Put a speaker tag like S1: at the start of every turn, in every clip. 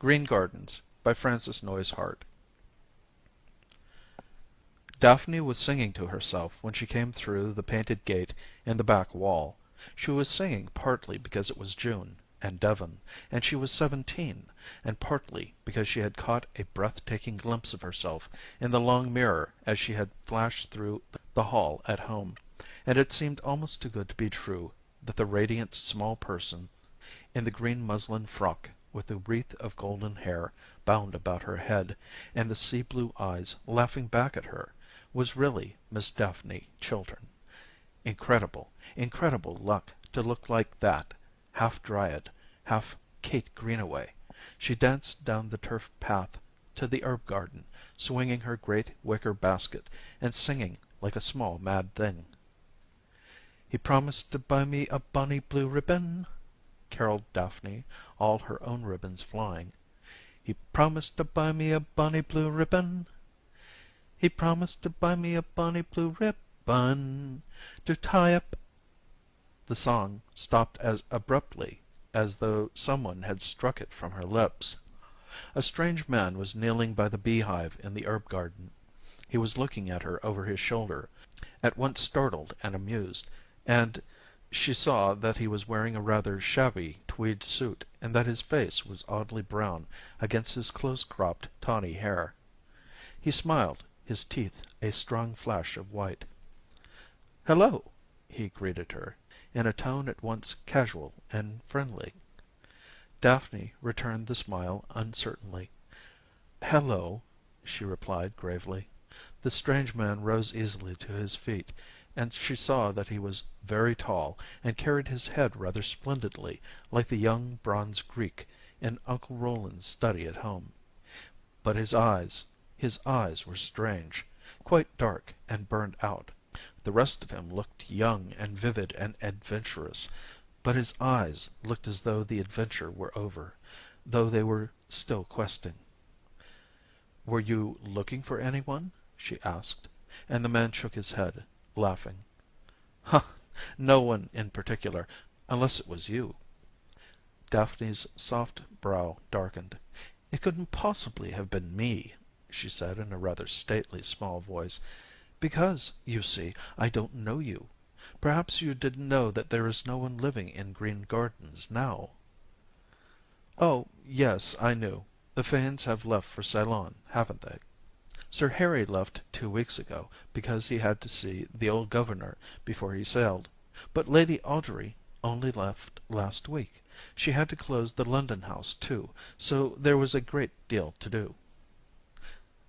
S1: Green Gardens by Frances Noyes Hart. Daphne was singing to herself when she came through the painted gate in the back wall. She was singing partly because it was June, and Devon, and she was 17, and partly because she had caught a breath-taking glimpse of herself in the long mirror as she had flashed through the hall at home, and it seemed almost too good to be true that the radiant small person in the green muslin frock, with the wreath of golden hair bound about her head, and the sea-blue eyes laughing back at her, was really Miss Daphne Chiltern. Incredible, incredible luck to look like that, half Dryad, half Kate Greenaway. She danced down the turf path to the herb garden, swinging her great wicker basket, and singing like a small mad thing. "He promised to buy me a bonny blue ribbon," caroled Daphne, all her own ribbons flying. "He promised to buy me a bonny blue ribbon. He promised to buy me a bonny blue ribbon to tie up—" The song stopped as abruptly as though someone had struck it from her lips. A strange man was kneeling by the beehive in the herb garden. He was looking at her over his shoulder, at once startled and amused, and she saw that he was wearing a rather shabby tweed suit, and that his face was oddly brown against his close-cropped, tawny hair. He smiled, his teeth a strong flash of white. "Hello," he greeted her, in a tone at once casual and friendly. Daphne returned the smile uncertainly. "Hello," she replied gravely. The strange man rose easily to his feet, and she saw that he was very tall and carried his head rather splendidly, like the young bronze Greek in Uncle Roland's study at home. But his eyes were strange, quite dark and burned out. The rest of him looked young and vivid and adventurous, but his eyes looked as though the adventure were over, though they were still questing. "Were you looking for anyone?" she asked, and the man shook his head, laughing. "Huh! No one in particular, unless it was you." Daphne's soft brow darkened. "It couldn't possibly have been me," she said in a rather stately small voice, "because, you see, I don't know you. Perhaps you didn't know that there is no one living in Green Gardens now." "Oh, yes, I knew. The Fanes have left for Ceylon, haven't they?" "Sir Harry left 2 weeks ago, because he had to see the old governor before he sailed. But Lady Audrey only left last week. She had to close the London house too, so there was a great deal to do."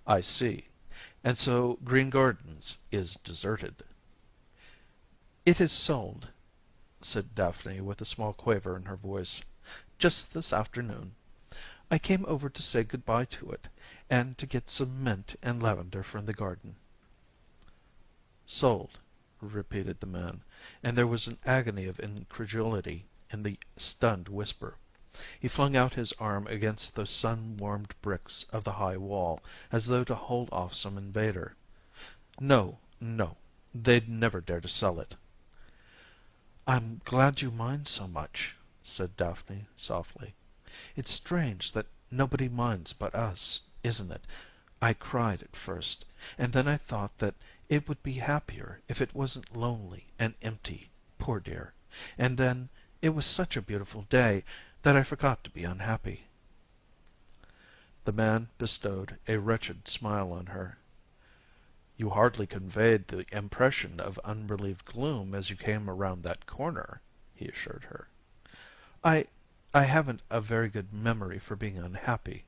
S1: "I see. And so Green Gardens is deserted." "It is sold," said Daphne with a small quaver in her voice. "Just this afternoon. I came over to say good bye to it, and to get some mint and lavender from the garden." "Sold," repeated the man, and there was an agony of incredulity in the stunned whisper. He flung out his arm against the sun-warmed bricks of the high wall, as though to hold off some invader. "No, no. They'd never dare to sell it." "I'm glad you mind so much," said Daphne softly. "It's strange that nobody minds but us, isn't it? I cried at first, and then I thought that it would be happier if it wasn't lonely and empty, poor dear. And then it was such a beautiful day that I forgot to be unhappy." The man bestowed a wretched smile on her. "You hardly conveyed the impression of unrelieved gloom as you came around that corner," he assured her. "I I haven't a very good memory for being unhappy,"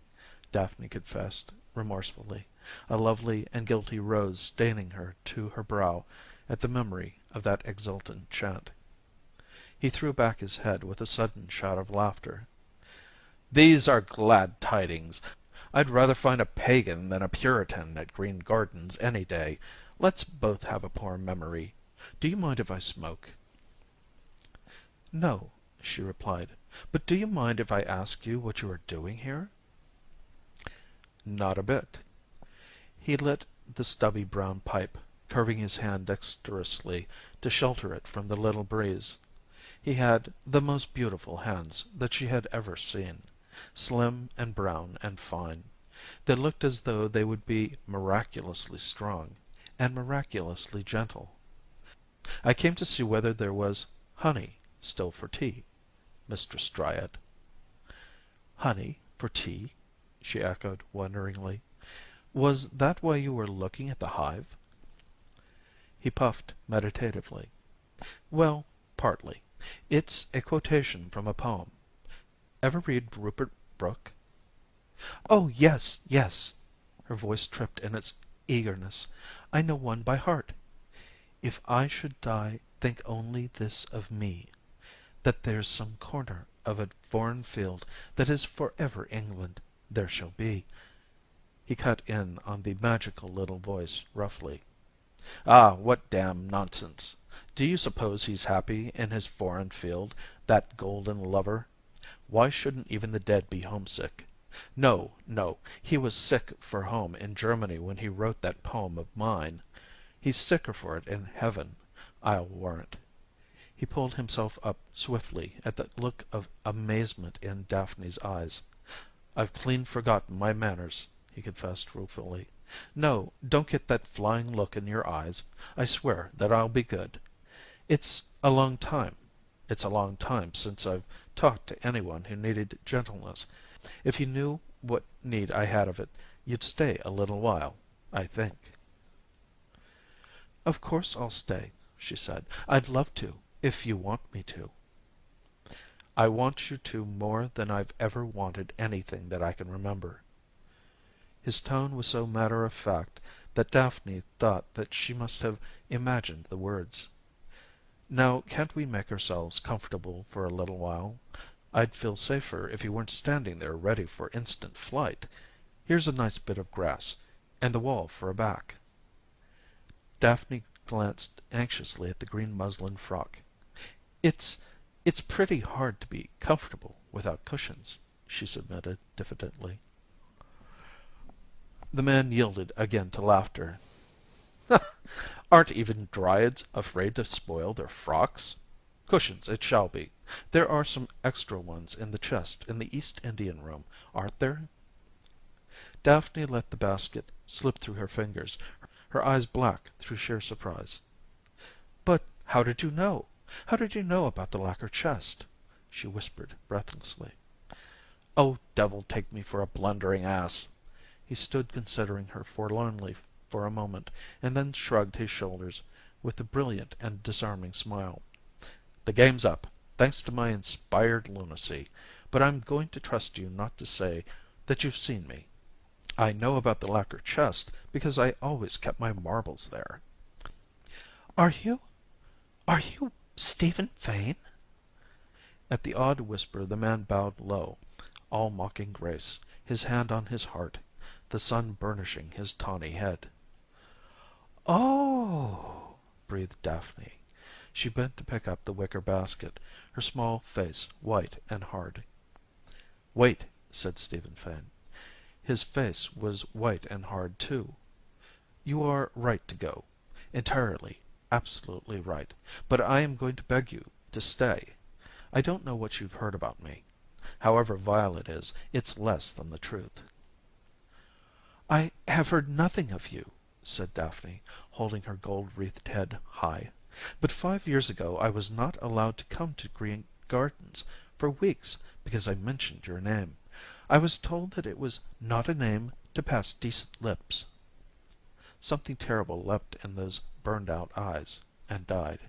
S1: Daphne confessed remorsefully, a lovely and guilty rose staining her to her brow at the memory of that exultant chant. He threw back his head with a sudden shout of laughter. "These are glad tidings. I'd rather find a pagan than a Puritan at Green Gardens any day. Let's both have a poor memory. Do you mind if I smoke?" "No," she replied. "But do you mind if I ask you what you are doing here?" "Not a bit." He lit the stubby brown pipe, curving his hand dexterously to shelter it from the little breeze. He had the most beautiful hands that she had ever seen. slim and brown and fine. They looked as though they would be miraculously strong and miraculously gentle. "I came to see whether there was honey still for tea, Mistress Dryad." "Honey for tea?" she echoed wonderingly. "Was that why you were looking at the hive?" He puffed meditatively. "Well, partly. It's a quotation from a poem. Ever read Rupert Brooke?" "Oh, yes, yes." Her voice tripped in its eagerness. "I know one by heart. 'If I should die, think only this of me, that there's some corner of a foreign field that is forever England there shall be.'" He cut in on the magical little voice roughly. "Ah, what damned nonsense! Do you suppose he's happy in his foreign field, that golden lover? Why shouldn't even the dead be homesick? No, no, he was sick for home in Germany when he wrote that poem of mine. He's sicker for it in heaven, I'll warrant." He pulled himself up swiftly at the look of amazement in Daphne's eyes. "I've clean forgotten my manners," he confessed ruefully. "No, don't get that flying look in your eyes. I swear that I'll be good. It's a long time. It's a long time since I've talked to anyone who needed gentleness. If you knew what need I had of it, you'd stay a little while, I think." "Of course I'll stay," she said. "I'd love to, if you want me to." "I want you to more than I've ever wanted anything that I can remember." His tone was so matter of fact that Daphne thought that she must have imagined the words. "Now can't we make ourselves comfortable for a little while? I'd feel safer if you weren't standing there ready for instant flight. Here's a nice bit of grass, and the wall for a back." Daphne glanced anxiously at the green muslin frock. "It's pretty hard to be comfortable without cushions," she submitted diffidently. The man yielded again to laughter. "Aren't even Dryads afraid to spoil their frocks? Cushions it shall be. There are some extra ones in the chest in the East Indian room, aren't there?" Daphne let the basket slip through her fingers, her eyes black through sheer surprise. "But how did you know? How did you know about the lacquer chest?" she whispered breathlessly. "Oh, devil take me for a blundering ass!" He stood considering her forlornly for a moment, and then shrugged his shoulders with a brilliant and disarming smile. "The game's up, thanks to my inspired lunacy, but I'm going to trust you not to say that you've seen me. I know about the lacquer chest because I always kept my marbles there." "Are you Stephen Fane?" At the odd whisper the man bowed low, all mocking grace, his hand on his heart, the sun burnishing his tawny head. "Oh!" breathed Daphne. She bent to pick up the wicker basket, her small face white and hard. "Wait," said Stephen Fane. His face was white and hard too. "You are right to go. Entirely, absolutely right. But I am going to beg you to stay. I don't know what you've heard about me. However vile it is, it's less than the truth." "I have heard nothing of you," said Daphne, holding her gold-wreathed head high. "But 5 years ago I was not allowed to come to Green Gardens for weeks because I mentioned your name. I was told that it was not a name to pass decent lips." Something terrible leapt in those burned-out eyes, and died.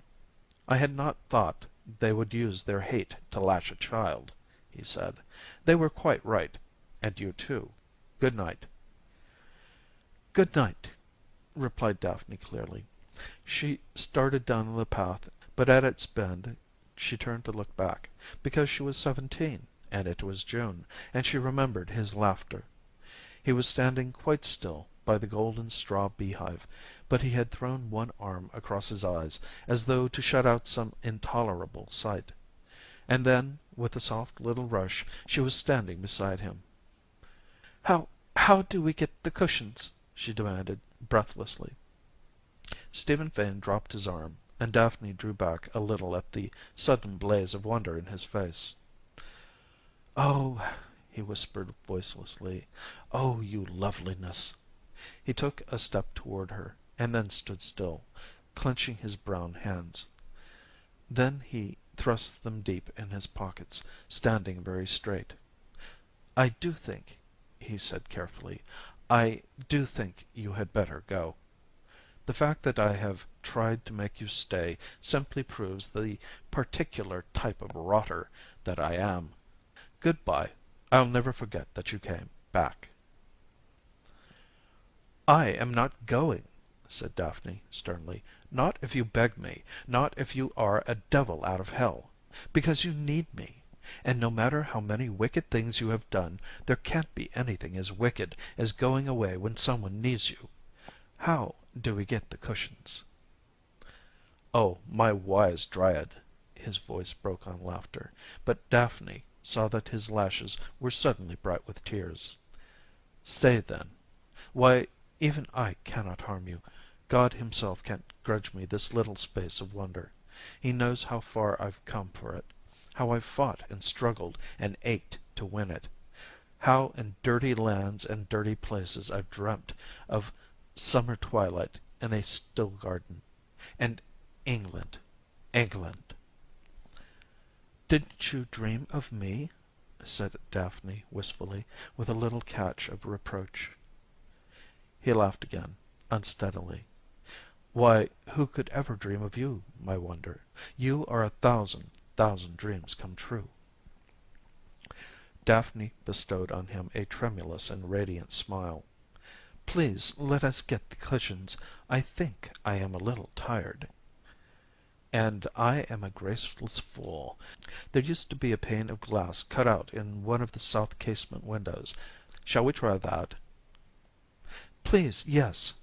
S1: "I had not thought they would use their hate to lash a child," he said. "They were quite right, and you too. Good night." "Good night," replied Daphne clearly. She started down the path, but at its bend she turned to look back, because she was 17 and it was June, and she remembered his laughter. He was standing quite still by the golden straw beehive, but he had thrown one arm across his eyes, as though to shut out some intolerable sight. And then, with a soft little rush, she was standing beside him. "How do we get the cushions?" she demanded breathlessly. Stephen Fane dropped his arm, and Daphne drew back a little at the sudden blaze of wonder in his face. "Oh," he whispered voicelessly. "Oh, you loveliness!" He took a step toward her, and then stood still, clenching his brown hands. Then he thrust them deep in his pockets, standing very straight. "I do think," he said carefully, "I do think you had better go. The fact that I have tried to make you stay simply proves the particular type of rotter that I am. Good bye. I'll never forget that you came back." "I am not going," said Daphne sternly. "Not if you beg me, not if you are a devil out of hell. Because you need me. And no matter how many wicked things you have done, there can't be anything as wicked as going away when someone needs you. How do we get the cushions?" "Oh, my wise Dryad!" His voice broke on laughter, but Daphne saw that his lashes were suddenly bright with tears. "Stay, then. Why, even I cannot harm you. God himself can't grudge me this little space of wonder. He knows how far I've come for it, how I've fought and struggled and ached to win it, how in dirty lands and dirty places I've dreamt of summer twilight in a still garden. And England, England." "Didn't you dream of me?" said Daphne wistfully, with a little catch of reproach. He laughed again, unsteadily. "Why, who could ever dream of you, my wonder? You are 1,000,000 dreams come true." Daphne bestowed on him a tremulous and radiant smile. "Please let us get the cushions. I think I am a little tired." "And I am a graceless fool. There used to be a pane of glass cut out in one of the south casement windows. Shall we try that?" "Please, yes.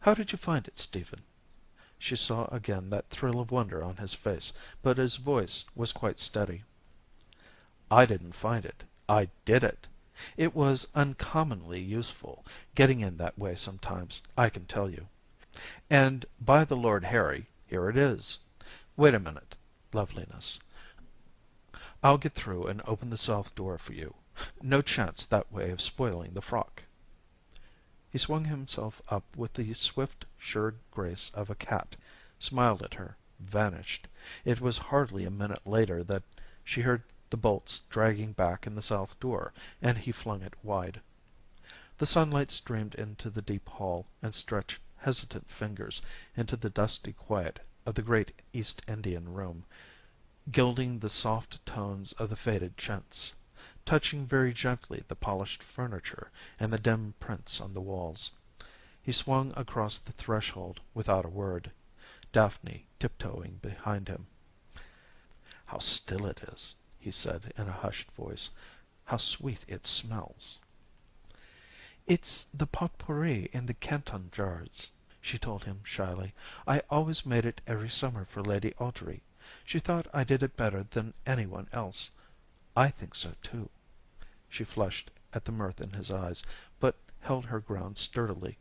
S1: How did you find it, Stephen?" She saw again that thrill of wonder on his face, but his voice was quite steady. "I didn't find it. I did it. It was uncommonly useful, getting in that way sometimes, I can tell you. And by the Lord Harry, here it is. Wait a minute, loveliness. I'll get through and open the south door for you. No chance that way of spoiling the frock." He swung himself up with the swift, sure grace of a cat, smiled at her, vanished. It was hardly a minute later that she heard the bolts dragging back in the south door, and he flung it wide. The sunlight streamed into the deep hall and stretched hesitant fingers into the dusty quiet of the great East Indian room, gilding the soft tones of the faded chintz, touching very gently the polished furniture and the dim prints on the walls. He swung across the threshold without a word, Daphne tiptoeing behind him. "How still it is," he said in a hushed voice. "How sweet it smells." "It's the pot pourri in the Canton jars," she told him shyly. "I always made it every summer for Lady Audrey. She thought I did it better than any one else. I think so, too." She flushed at the mirth in his eyes, but held her ground sturdily.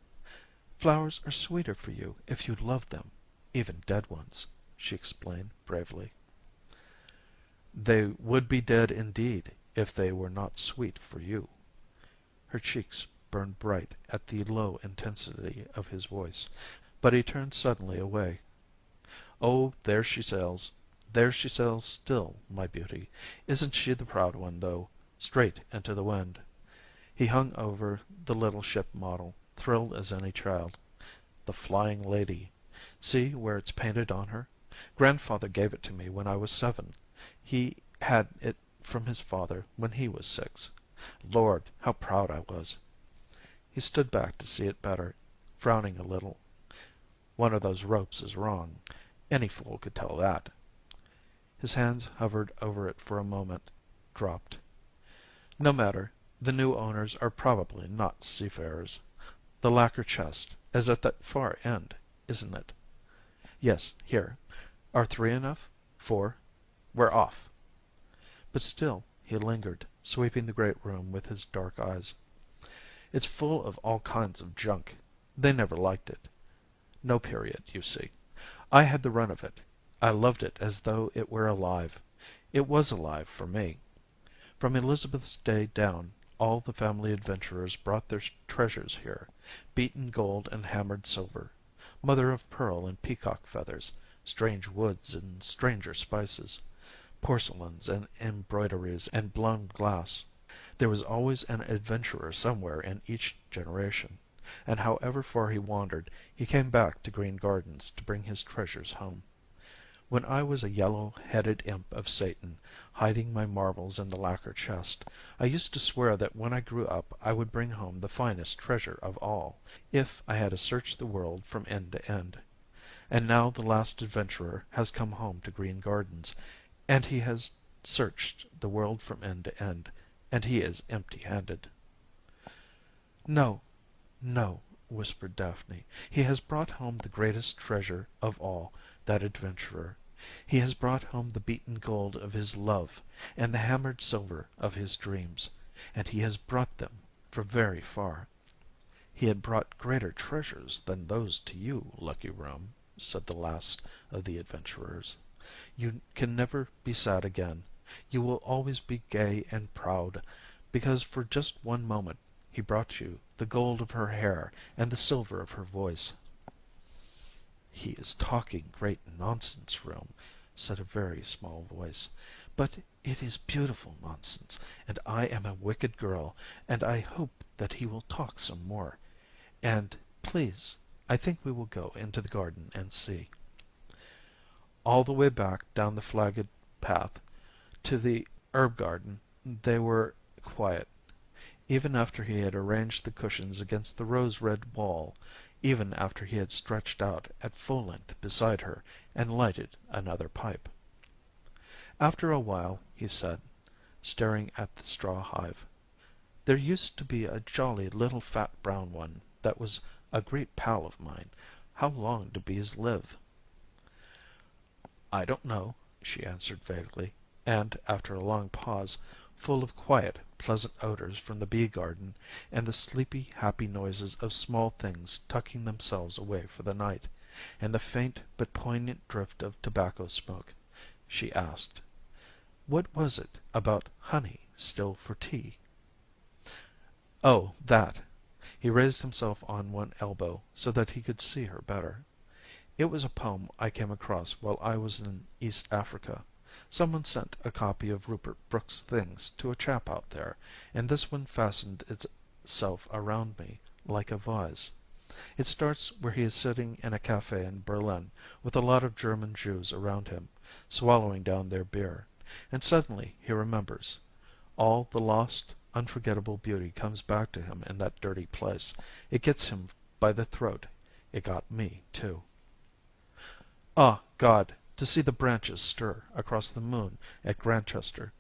S1: "Flowers are sweeter for you if you love them, even dead ones," she explained bravely. "They would be dead indeed if they were not sweet for you." Her cheeks burned bright at the low intensity of his voice, but he turned suddenly away. "Oh, there she sails. There she sails still, my beauty. Isn't she the proud one, though? Straight into the wind." He hung over the little ship model, thrilled as any child. "The Flying Lady. See where it's painted on her? Grandfather gave it to me when I was 7. He had it from his father when he was 6. Lord, how proud I was." He stood back to see it better, frowning a little. "One of those ropes is wrong. Any fool could tell that." His hands hovered over it for a moment, dropped. "No matter. The new owners are probably not seafarers. The lacquer chest is at that far end, isn't it? Yes, here. Are 3 enough? 4? We're off." But still he lingered, sweeping the great room with his dark eyes. "It's full of all kinds of junk. They never liked it. No period, you see. I had the run of it. I loved it as though it were alive. It was alive for me. From Elizabeth's day down, all the family adventurers brought their treasures here, beaten gold and hammered silver, mother of pearl and peacock feathers, strange woods and stranger spices, porcelains and embroideries and blown glass. There was always an adventurer somewhere in each generation, and however far he wandered, he came back to Green Gardens to bring his treasures home. When I was a yellow-headed imp of Satan, hiding my marbles in the lacquer chest, I used to swear that when I grew up I would bring home the finest treasure of all, if I had to search the world from end to end. And now the last adventurer has come home to Green Gardens, and he has searched the world from end to end, and he is empty-handed. "No, no," whispered Daphne. "He has brought home the greatest treasure of all, that adventurer. He has brought home the beaten gold of his love, and the hammered silver of his dreams, and he has brought them from very far." "He had brought greater treasures than those to you, Lucky Room," said the last of the adventurers. "You can never be sad again. You will always be gay and proud, because for just one moment he brought you the gold of her hair and the silver of her voice." "He is talking great nonsense, Room," said a very small voice, "but it is beautiful nonsense, and I am a wicked girl, and I hope that he will talk some more. And, please, I think we will go into the garden and see." All the way back down the flagged path to the herb garden they were quiet. Even after he had arranged the cushions against the rose-red wall, even after he had stretched out at full length beside her and lighted another pipe. After a while he said, staring at the straw hive, "There used to be a jolly little fat brown one that was a great pal of mine. How long do bees live?" "I don't know," she answered vaguely, and after a long pause, full of quiet, pleasant odors from the bee garden, and the sleepy, happy noises of small things tucking themselves away for the night, and the faint but poignant drift of tobacco smoke, she asked, "What was it about honey still for tea?" "Oh, that." He raised himself on one elbow so that he could see her better. "It was a poem I came across while I was in East Africa. Someone sent a copy of Rupert Brooke's things to a chap out there, and this one fastened itself around me like a vise. It starts where he is sitting in a cafe in Berlin with a lot of German Jews around him, swallowing down their beer, and suddenly he remembers. All the lost, unforgettable beauty comes back to him in that dirty place. It gets him by the throat. It got me, too. Ah, God! To see the branches stir across the moon at Grantchester,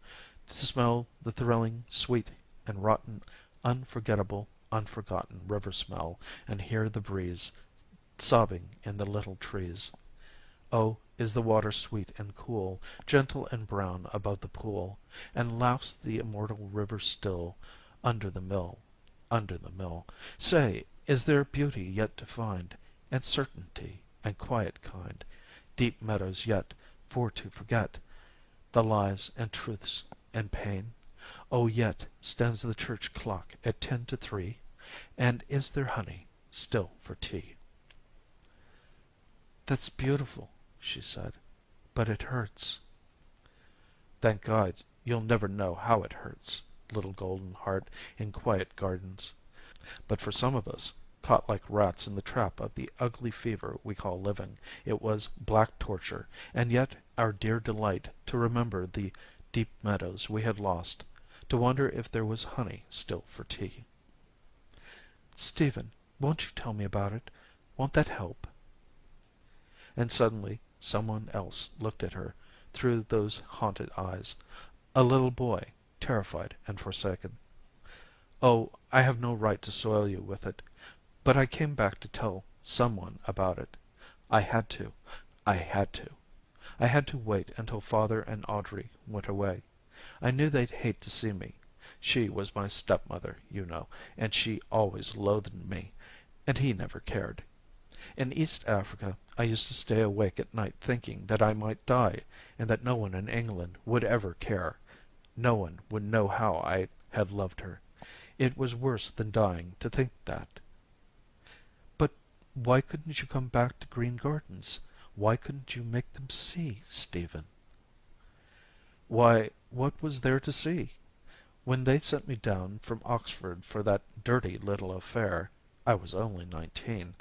S1: to smell the thrilling, sweet and rotten, unforgettable, unforgotten river smell, and hear the breeze sobbing in the little trees. Oh, is the water sweet and cool, gentle and brown above the pool, and laughs the immortal river still under the mill, under the mill. Say, is there beauty yet to find, and certainty, and quiet kind, deep meadows yet for to forget the lies and truths and pain? Oh, yet stands the church clock at 10 to 3, and is there honey still for tea? "That's beautiful," she said, "but it hurts." "Thank God, you'll never know how it hurts, little golden heart in quiet gardens. But for some of us, caught like rats in the trap of the ugly fever we call living, it was black torture, and yet our dear delight to remember the deep meadows we had lost, to wonder if there was honey still for tea." "Stephen, won't you tell me about it? Won't that help?" And suddenly some one else looked at her through those haunted eyes, a little boy, terrified and forsaken. "Oh, I have no right to soil you with it, but I came back to tell some one about it. I had to. I had to. I had to wait until father and Audrey went away. I knew they'd hate to see me. She was my stepmother, you know, and she always loathed me, and he never cared. In East Africa I used to stay awake at night thinking that I might die, and that no one in England would ever care. No one would know how I had loved her. It was worse than dying to think that. "But why couldn't you come back to Green Gardens? Why couldn't you make them see, Stephen?" "Why, what was there to see? When they sent me down from Oxford for that dirty little affair (I was only 19),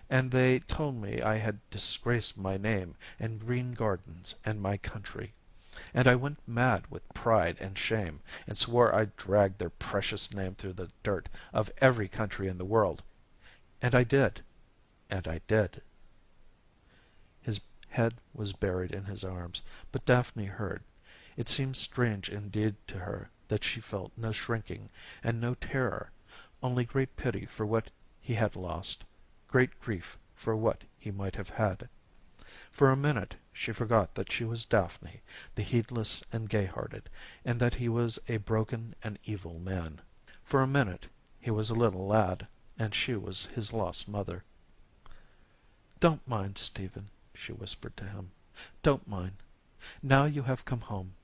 S1: and they told me I had disgraced my name and Green Gardens and my country, and I went mad with pride and shame, and swore I'd drag their precious name through the dirt of every country in the world. And I did. And I did." His head was buried in his arms, but Daphne heard. It seemed strange indeed to her that she felt no shrinking and no terror, only great pity for what he had lost, great grief for what he might have had. For a minute she forgot that she was Daphne, the heedless and gay-hearted, and that he was a broken and evil man. For a minute he was a little lad, and she was his lost mother. "Don't mind, Stephen," she whispered to him. "Don't mind. Now you have come home.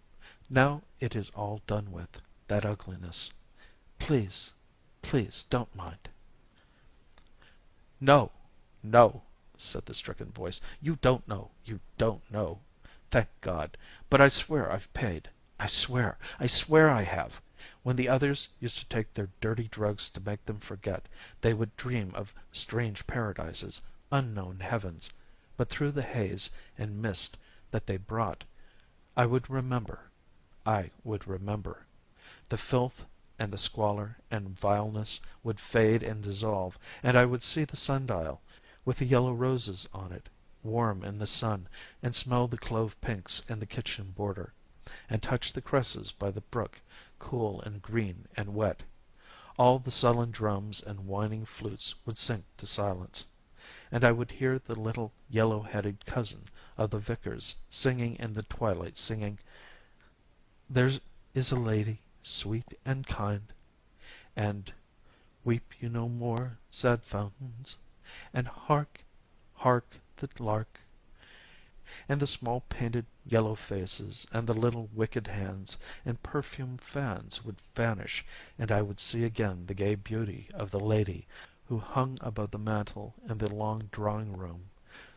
S1: Now it is all done with, that ugliness. Please, please don't mind." "No, no," said the stricken voice. "You don't know. You don't know. Thank God. But I swear I've paid. I swear I have. When the others used to take their dirty drugs to make them forget, they would dream of strange paradises, unknown heavens. But through the haze and mist that they brought, I would remember. I would remember. The filth and the squalor and vileness would fade and dissolve, and I would see the sundial, with the yellow roses on it, warm in the sun, and smell the clove pinks in the kitchen border, and touch the cresses by the brook, cool and green and wet. All the sullen drums and whining flutes would sink to silence, and I would hear the little yellow-headed cousin of the vicar's singing in the twilight, singing, 'There is a lady, sweet and kind,' and 'Weep you no more, sad fountains,' and 'Hark, hark the lark,' and the small painted yellow faces and the little wicked hands and perfumed fans would vanish, and I would see again the gay beauty of the lady who hung above the mantel in the long drawing room,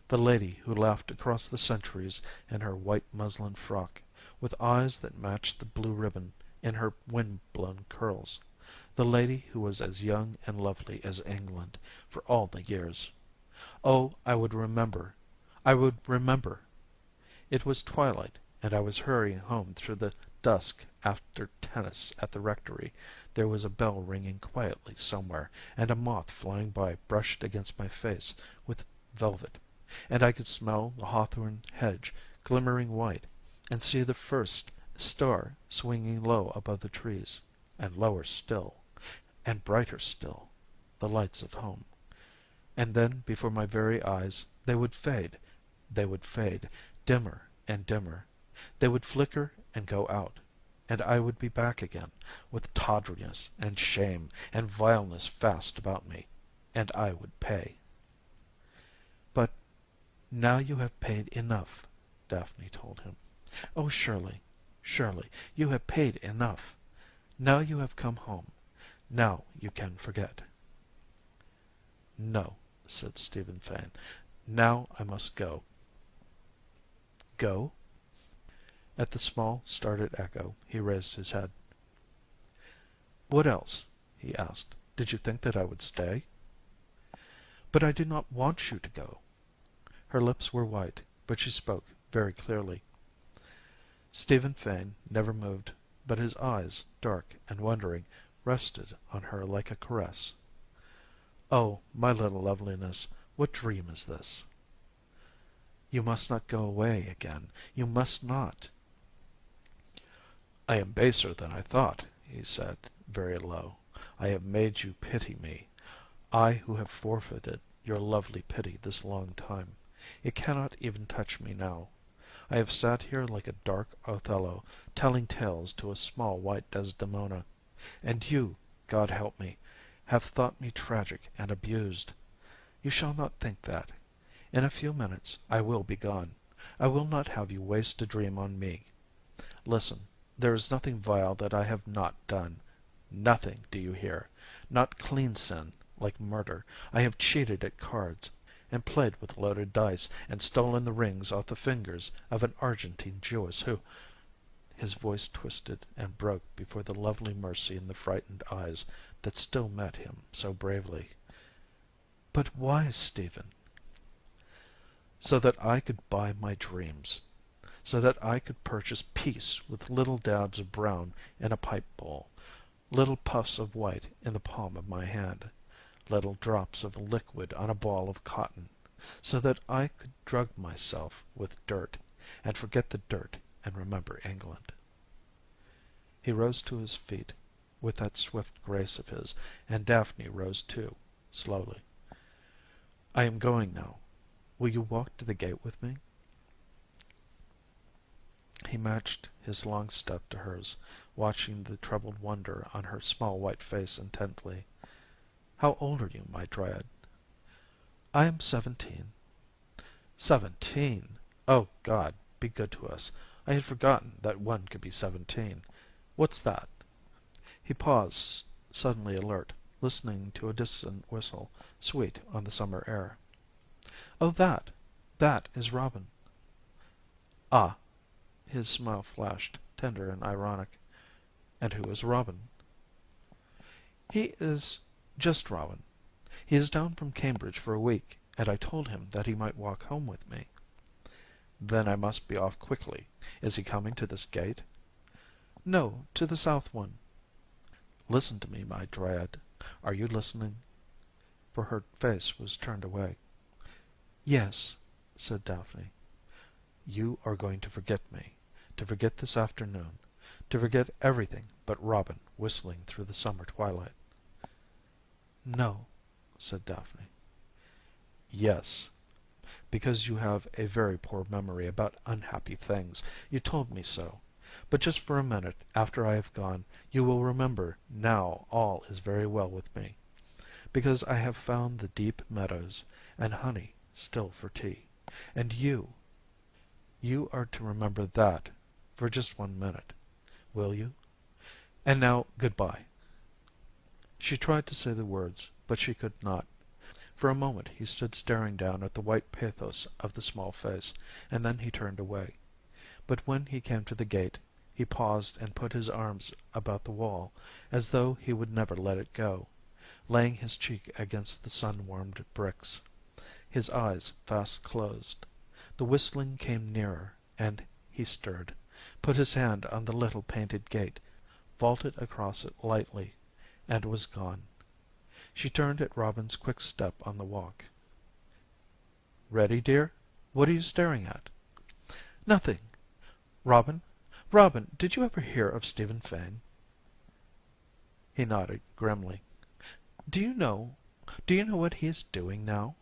S1: the lady who laughed across the centuries in her white muslin frock, with eyes that matched the blue ribbon in her wind-blown curls, the lady who was as young and lovely as England for all the years. Oh, I would remember. I would remember. It was twilight, and I was hurrying home through the dusk after tennis at the rectory. There was a bell ringing quietly somewhere, and a moth flying by brushed against my face with velvet, and I could smell the hawthorn hedge glimmering white, and see the first star swinging low above the trees, and lower still, and brighter still, the lights of home. And then before my very eyes they would fade, dimmer and dimmer. They would flicker and go out, and I would be back again, with tawdriness and shame and vileness fast about me, and I would pay. "But now you have paid enough," Daphne told him. "Oh, surely, surely, you have paid enough. Now you have come home. Now you can forget." "No," said Stephen Fane. "Now I must go." "Go?" At the small, startled echo he raised his head. "What else?" he asked. "Did you think that I would stay?" "But I do not want you to go." Her lips were white, but she spoke very clearly. Stephen Fane never moved, but his eyes, dark and wondering, rested on her like a caress. "Oh, my little loveliness, what dream is this?" "You must not go away again. You must not." "I am baser than I thought," he said, very low. "I have made you pity me. I who have forfeited your lovely pity this long time. It cannot even touch me now. I have sat here like a dark Othello telling tales to a small white Desdemona. And you, God help me, have thought me tragic and abused. You shall not think that. In a few minutes I will be gone. I will not have you waste a dream on me. Listen. There is nothing vile that I have not done. Nothing, do you hear? Not clean sin, like murder. I have cheated at cards, and played with loaded dice, and stolen the rings off the fingers of an Argentine Jewess who—" His voice twisted and broke before the lovely mercy in the frightened eyes that still met him so bravely. "But why, Stephen?" "So that I could buy my dreams. So that I could purchase peace with little dabs of brown in a pipe bowl, little puffs of white in the palm of my hand, little drops of liquid on a ball of cotton. So that I could drug myself with dirt, and forget the dirt and remember England." He rose to his feet with that swift grace of his, and Daphne rose too, slowly. "I am going now. Will you walk to the gate with me?" He matched his long step to hers, watching the troubled wonder on her small white face intently. "How old are you, my Dryad?" "I am 17." "17! Oh, God, be good to us. I had forgotten that one could be 17. What's that?" He paused, suddenly alert, listening to a distant whistle, sweet on the summer air. "Oh, that is Robin." "Ah!" His smile flashed, tender and ironic. "And who is Robin?" "He is just Robin. He is down from Cambridge for a week, and I told him that he might walk home with me." "Then I must be off quickly. Is he coming to this gate?" "No, to the south one." "Listen to me, my Dryad. Are you listening?" For her face was turned away. "Yes," said Daphne. "You are going to forget me, to forget this afternoon, to forget everything but Robin whistling through the summer twilight." "No," said Daphne. "Yes. Because you have a very poor memory about unhappy things. You told me so. But just for a minute after I have gone you will remember now all is very well with me. Because I have found the deep meadows, and honey still for tea. And you are to remember that for just 1 minute. Will you? And now good bye." She tried to say the words, but she could not. For a moment he stood staring down at the white pathos of the small face, and then he turned away. But when he came to the gate, he paused and put his arms about the wall, as though he would never let it go, laying his cheek against the sun-warmed bricks, his eyes fast closed. The whistling came nearer, and he stirred, put his hand on the little painted gate, vaulted across it lightly, and was gone. She turned at Robin's quick step on the walk. "Ready, dear? What are you staring at?" "Nothing. Robin, Robin, did you ever hear of Stephen Fane?" He nodded grimly. Do you know what he is doing now?"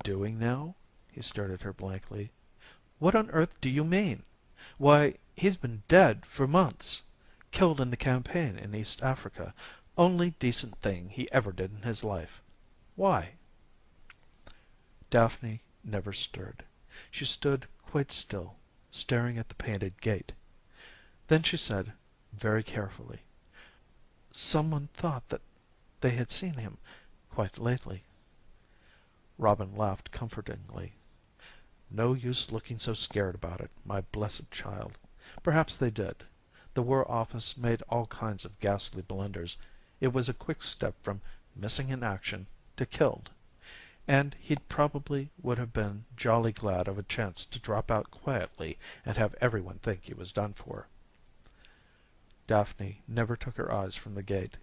S1: "Doing now?" He stared at her blankly. "What on earth do you mean? Why, he's been dead for months. Killed in the campaign in East Africa. Only decent thing he ever did in his life. Why?" Daphne never stirred. She stood quite still, staring at the painted gate. Then she said, very carefully, "Someone thought that they had seen him quite lately." Robin laughed comfortingly. "No use looking so scared about it, my blessed child. Perhaps they did. The War Office made all kinds of ghastly blunders. It was a quick step from 'missing in action' to 'killed.' And he probably would have been jolly glad of a chance to drop out quietly and have everyone think he was done for." Daphne never took her eyes from the gate.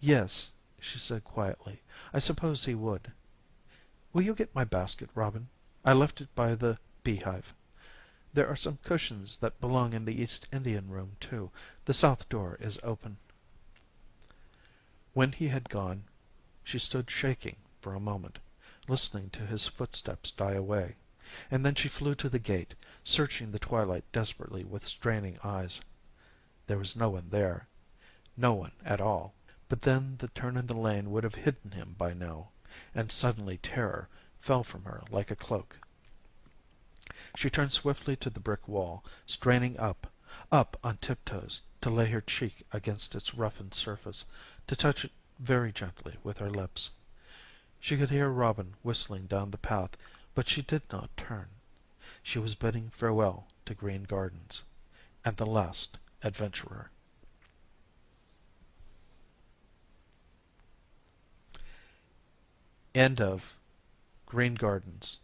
S1: "Yes," she said quietly, "I suppose he would. Will you get my basket, Robin? I left it by the beehive. There are some cushions that belong in the East Indian room, too. The south door is open." When he had gone, she stood shaking for a moment, listening to his footsteps die away, and then she flew to the gate, searching the twilight desperately with straining eyes. There was no one there. No one at all. But then the turn in the lane would have hidden him by now, and suddenly terror fell from her like a cloak. She turned swiftly to the brick wall, straining up on tiptoes, to lay her cheek against its roughened surface, to touch it very gently with her lips. She could hear Robin whistling down the path, but she did not turn. She was bidding farewell to Green Gardens and the last adventurer. End of Green Gardens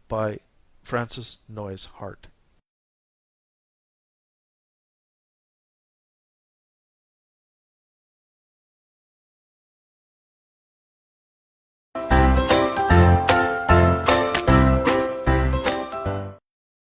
S1: by Frances Noyes Hart.